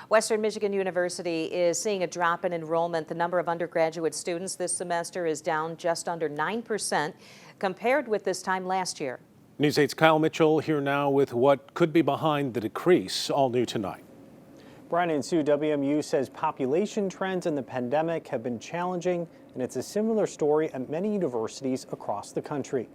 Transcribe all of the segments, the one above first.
Western Michigan University is seeing a drop in enrollment. The number of undergraduate students this semester is down just under 9% compared with this time last year. News 8's Kyle Mitchell here now with what could be behind the decrease. All new tonight. Brian and Sue, WMU says population trends in the pandemic have been challenging, and it's a similar story at many universities across the country.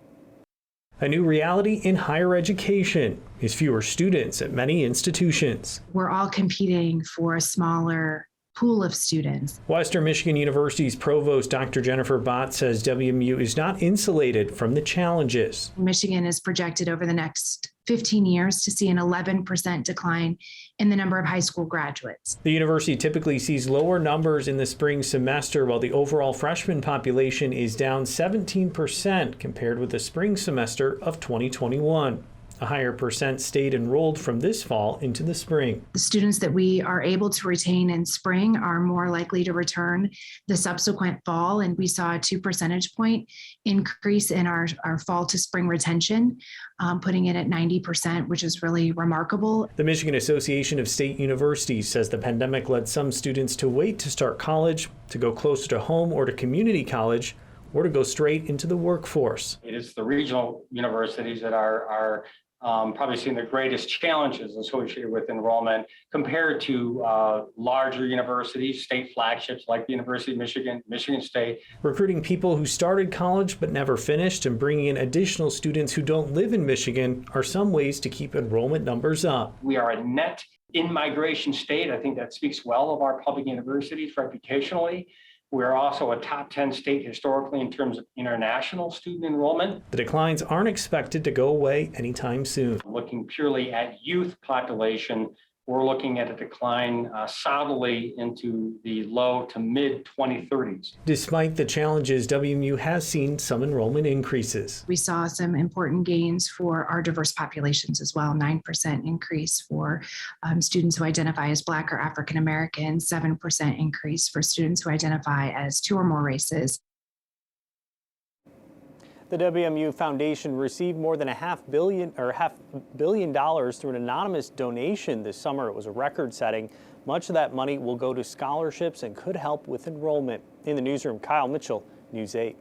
A new reality in higher education is fewer students at many institutions. We're all competing for a smaller pool of students. Western Michigan University's provost, Dr. Jennifer Bott, says WMU is not insulated from the challenges. Michigan is projected over the next 15 years to see an 11% decline in the number of high school graduates. The university typically sees lower numbers in the spring semester, while the overall freshman population is down 17% compared with the spring semester of 2021. A higher percent stayed enrolled from this fall into the spring. The students that we are able to retain in spring are more likely to return the subsequent fall, and we saw a 2 percentage point increase in our fall to spring retention, putting it at 90%, which is really remarkable. The Michigan Association of State Universities says the pandemic led some students to wait to start college, to go closer to home or to community college, or to go straight into the workforce. It is the regional universities that are probably seeing the greatest challenges associated with enrollment compared to larger universities, state flagships like the University of Michigan, Michigan State. Recruiting people who started college but never finished and bringing in additional students who don't live in Michigan are some ways to keep enrollment numbers up. We are a net in-migration state. I think that speaks well of our public universities reputationally. We're also a top 10 state historically in terms of international student enrollment. The declines aren't expected to go away anytime soon. Looking purely at youth population, we're looking at a decline solidly into the low to mid 2030s. Despite the challenges, WMU has seen some enrollment increases. We saw some important gains for our diverse populations as well, 9% increase for students who identify as Black or African American, 7% increase for students who identify as 2 or more races. The WMU Foundation received more than $500 million through an anonymous donation this summer. It was a record-setting. Much of that money will go to scholarships and could help with enrollment. In the newsroom, Kyle Mitchell, News 8.